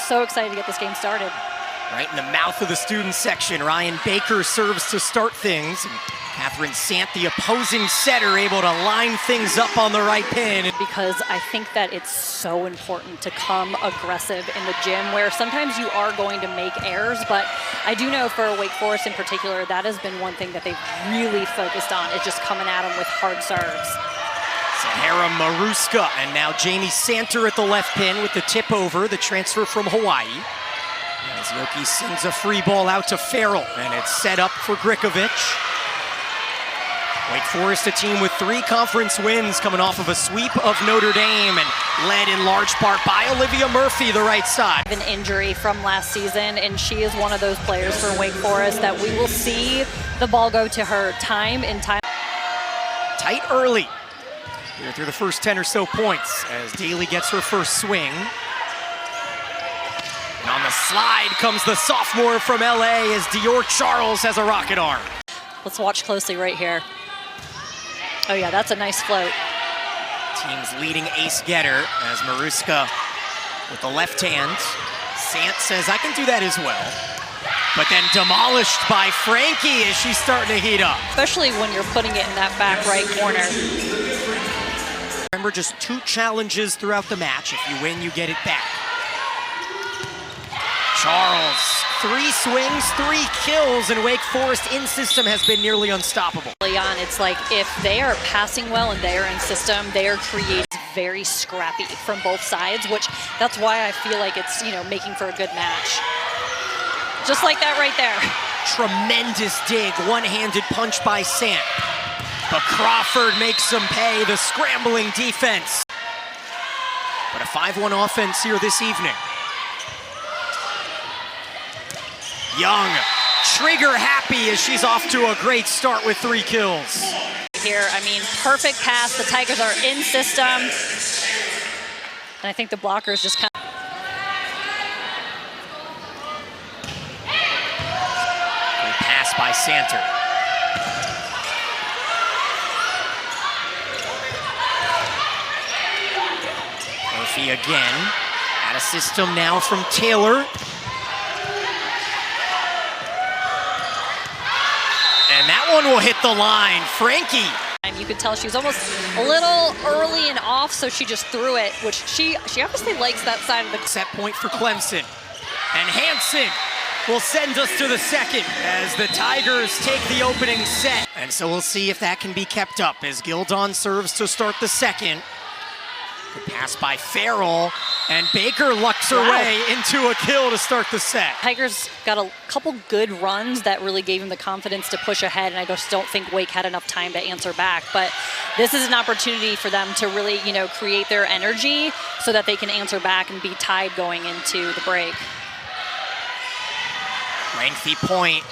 so excited to get this game started. Right in the mouth of the student section, Ryan Baker serves to start things. And Catherine Sant, the opposing setter, able to line things up on the right pin. Because I think that it's so important to come aggressive in the gym, where sometimes you are going to make errors, but I do know for Wake Forest in particular, that has been one thing that they've really focused on, is just coming at them with hard serves. Sahara Maruska, and now Jamie Santer at the left pin with the tip over, the transfer from Hawaii. As Yoki sends a free ball out to Farrell, and it's set up for Grikovic. Wake Forest, a team with 3 conference wins, coming off of a sweep of Notre Dame, and led in large part by Olivia Murphy, the right side. An injury from last season, and she is one of those players for Wake Forest that we will see the ball go to her time and time. Tight early. Here through the first 10 or so points as Daly gets her first swing. And on the slide comes the sophomore from LA as Dior Charles has a rocket arm. Let's watch closely right here. Oh yeah, that's a nice float. Team's leading ace getter as Maruska with the left hand. Sant says, I can do that as well. But then demolished by Frankie as she's starting to heat up. Especially when you're putting it in that back right corner. Remember, just 2 challenges throughout the match. If you win, you get it back. Charles, 3 swings, 3 kills, and Wake Forest in system has been nearly unstoppable. It's like if they are passing well and they are in system, they are creating very scrappy from both sides, which that's why I feel like it's, making for a good match. Just like that right there. Tremendous dig, one-handed punch by Sant. But Crawford makes them pay, the scrambling defense. But a 5-1 offense here this evening. Young, trigger happy as she's off to a great start with 3 kills. Here, perfect pass. The Tigers are in system. And I think the blockers just kind of... Great pass by Santer. Murphy again, out of system now from Taylor. And that one will hit the line. Frankie. You could tell she was almost a little early and off, so she just threw it, which she obviously likes that side of the... Set point for Clemson. And Hansen will send us to the second as the Tigers take the opening set. And so we'll see if that can be kept up as Gildon serves to start the second. Good pass by Farrell, and Baker lucks her way into a kill to start the set. Tigers got a couple good runs that really gave him the confidence to push ahead, and I just don't think Wake had enough time to answer back. But this is an opportunity for them to really, create their energy so that they can answer back and be tied going into the break. Lengthy point.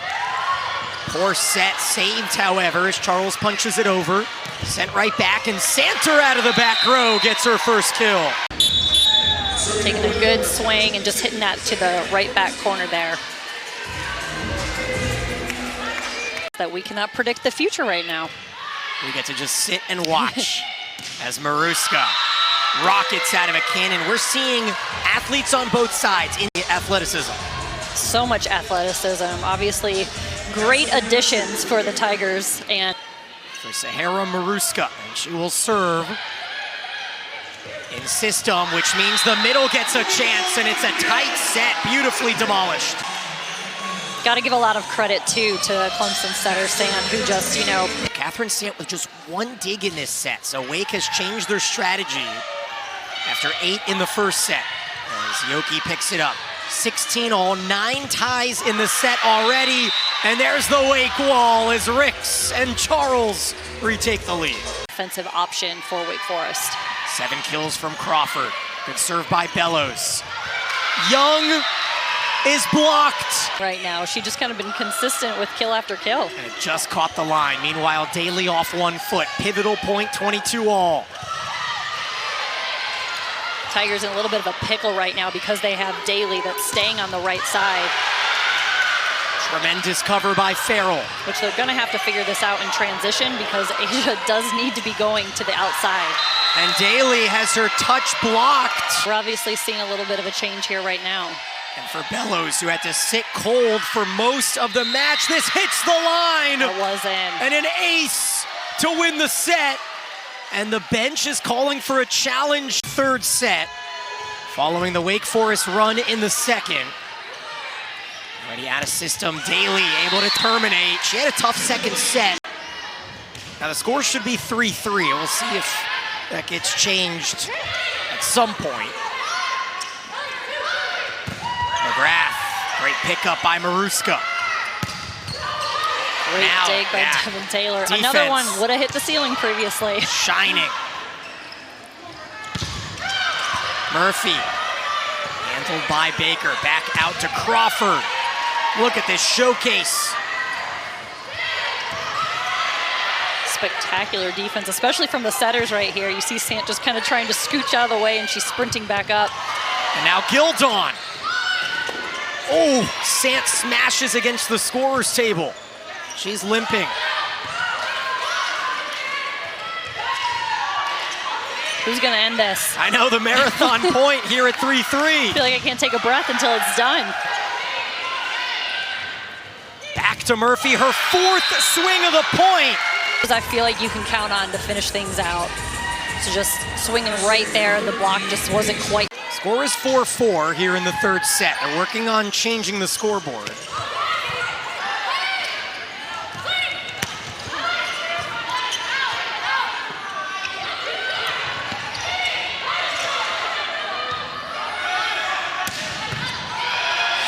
Poor set, saved, however, as Charles punches it over. Sent right back, and Santer out of the back row gets her first kill. Taking a good swing and just hitting that to the right back corner there. That we cannot predict the future right now. We get to just sit and watch as Maruska rockets out of a cannon. We're seeing athletes on both sides in athleticism. So much athleticism. Obviously, great additions for the Tigers. And for Sahara Maruska, and she will serve in system, which means the middle gets a chance, and it's a tight set, beautifully demolished. Got to give a lot of credit, too, to Clemson setter Sant, who just, Catherine Sant with just 1 dig in this set, so Wake has changed their strategy after 8 in the first set, as Yoki picks it up. 16 all, 9 ties in the set already, and there's the Wake wall as Ricks and Charles retake the lead. Offensive option for Wake Forest. 7 kills from Crawford. Good serve by Bellows. Young is blocked. Right now, she just kind of been consistent with kill after kill. And it just caught the line. Meanwhile, Daly off 1 foot. Pivotal point, 22 all. Tigers in a little bit of a pickle right now because they have Daly that's staying on the right side. Tremendous cover by Farrell. Which they're going to have to figure this out in transition because Asia does need to be going to the outside. And Daly has her touch blocked. We're obviously seeing a little bit of a change here right now. And for Bellows, who had to sit cold for most of the match, this hits the line. It was in. And an ace to win the set. And the bench is calling for a challenge third set, following the Wake Forest run in the second. Already out of system, Daly able to terminate. She had a tough second set. Now the score should be 3-3. We'll see if that gets changed at some point. McGrath, great pickup by Maruska. Great dig by Devin Taylor. Defense. Another one would have hit the ceiling previously. Shining. Murphy, handled by Baker. Back out to Crawford. Look at this showcase. Spectacular defense, especially from the setters right here. You see Sant just kind of trying to scooch out of the way, and she's sprinting back up. And now Gildon. Oh, Sant smashes against the scorer's table. She's limping. Who's gonna end this? I know, the marathon point here at 3-3. I feel like I can't take a breath until it's done. Back to Murphy, her fourth swing of the point. I feel like you can count on to finish things out. So just swinging right there, the block just wasn't quite. Score is 4-4 here in the third set. They're working on changing the scoreboard.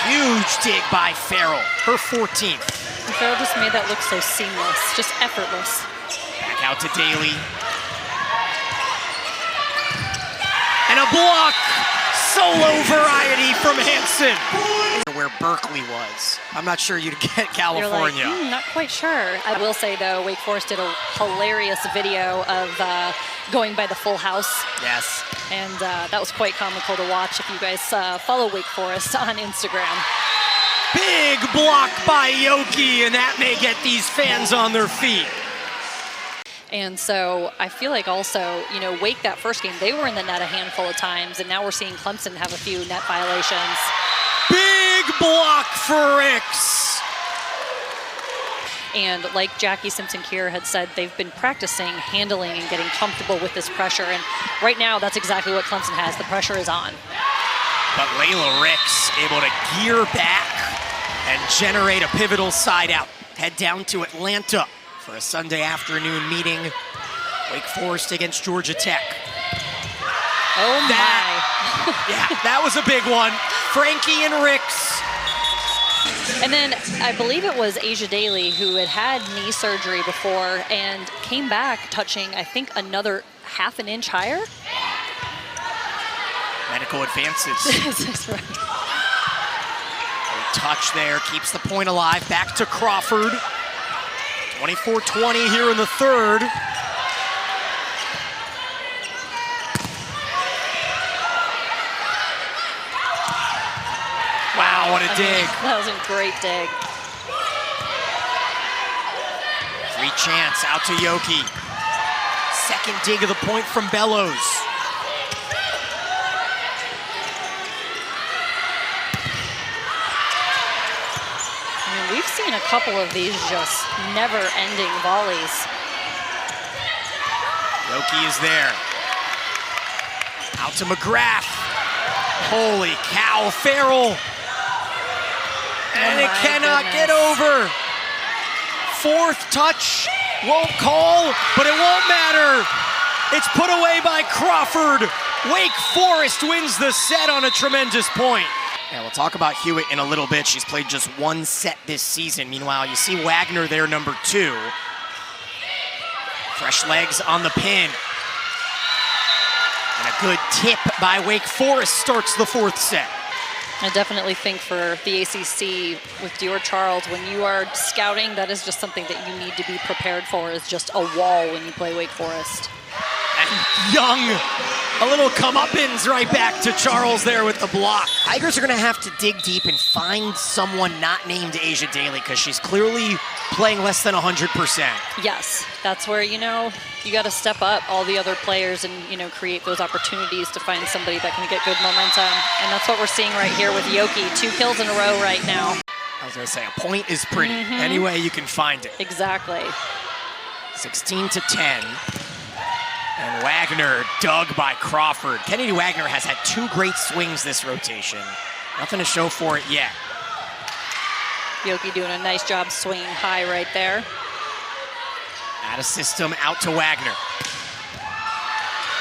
Huge dig by Farrell, her 14th. And Farrell just made that look so seamless, just effortless. Back out to Daly. And a block! Solo variety from Hansen. Where Berkeley was. I'm not sure you'd get California. You're like, not quite sure. I will say, though, Wake Forest did a hilarious video of going by the full house. Yes. And that was quite comical to watch if you guys follow Wake Forest on Instagram. Big block by Yoki, and that may get these fans on their feet. And so I feel like also, you know, Wake that first game, they were in the net a handful of times, and now we're seeing Clemson have a few net violations. Big block for Ricks. And like Jackie Simpson-Keir had said, they've been practicing handling and getting comfortable with this pressure. And right now, that's exactly what Clemson has. The pressure is on. But Layla Ricks able to gear back and generate a pivotal side out. Head down to Atlanta for a Sunday afternoon meeting. Wake Forest against Georgia Tech. Oh my. Yeah, that was a big one. Frankie and Ricks. And then I believe it was Asia Daly who had knee surgery before and came back touching, I think, another half an inch higher. Medical advances. That's right. Great touch there, keeps the point alive. Back to Crawford. 24-20 here in the third. Wow, what a dig. That was a great dig. Free chance out to Yoki. Second dig of the point from Bellows. I mean, we've seen a couple of these just never-ending volleys. Yoki is there. Out to McGrath. Holy cow, Farrell. And it cannot get over. Fourth touch, won't call, but it won't matter. It's put away by Crawford. Wake Forest wins the set on a tremendous point. Yeah, we'll talk about Hewitt in a little bit. She's played just one set this season. Meanwhile, you see Wagner there, number 2. Fresh legs on the pin. And a good tip by Wake Forest starts the fourth set. I definitely think for the ACC with Dior Charles, when you are scouting, that is just something that you need to be prepared for, is just a wall when you play Wake Forest. And Young A little comeuppance right back to Charles there with the block. Tigers are going to have to dig deep and find someone not named Asia Daly because she's clearly playing less than 100%. Yes, that's where, you got to step up all the other players and, create those opportunities to find somebody that can get good momentum. And that's what we're seeing right here with Yoki. 2 kills in a row right now. I was going to say, a point is pretty. Any way you can find it. Exactly. 16-10. And Wagner dug by Crawford. Kennedy Wagner has had 2 great swings this rotation. Nothing to show for it yet. Yoki doing a nice job swinging high right there. Out of system, out to Wagner.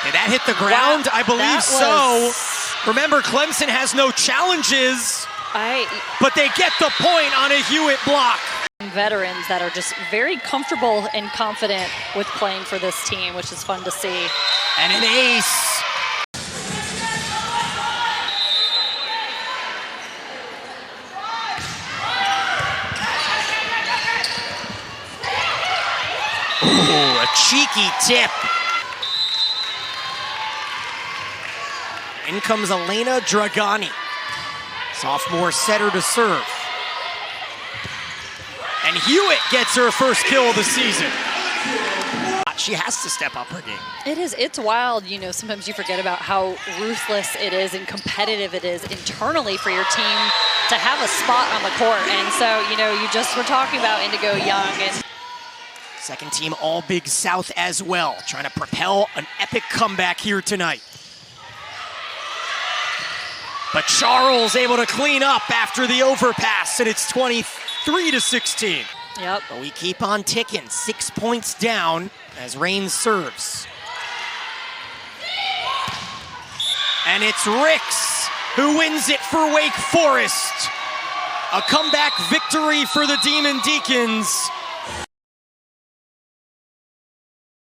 Did that hit the ground? I believe so. Remember, Clemson has no challenges, but they get the point on a Hewitt block. Veterans that are just very comfortable and confident with playing for this team, which is fun to see. And an ace. Ooh, a cheeky tip. In comes Elena Dragani. Sophomore setter to serve. And Hewitt gets her first kill of the season. She has to step up her game. It's wild, sometimes you forget about how ruthless it is and competitive it is internally for your team to have a spot on the court. And so, you just were talking about Indigo Young. And second team all Big South as well, trying to propel an epic comeback here tonight. But Charles able to clean up after the overpass, and it's 23-16. Yep. But we keep on ticking, 6 points down as Rain serves. And it's Ricks who wins it for Wake Forest. A comeback victory for the Demon Deacons.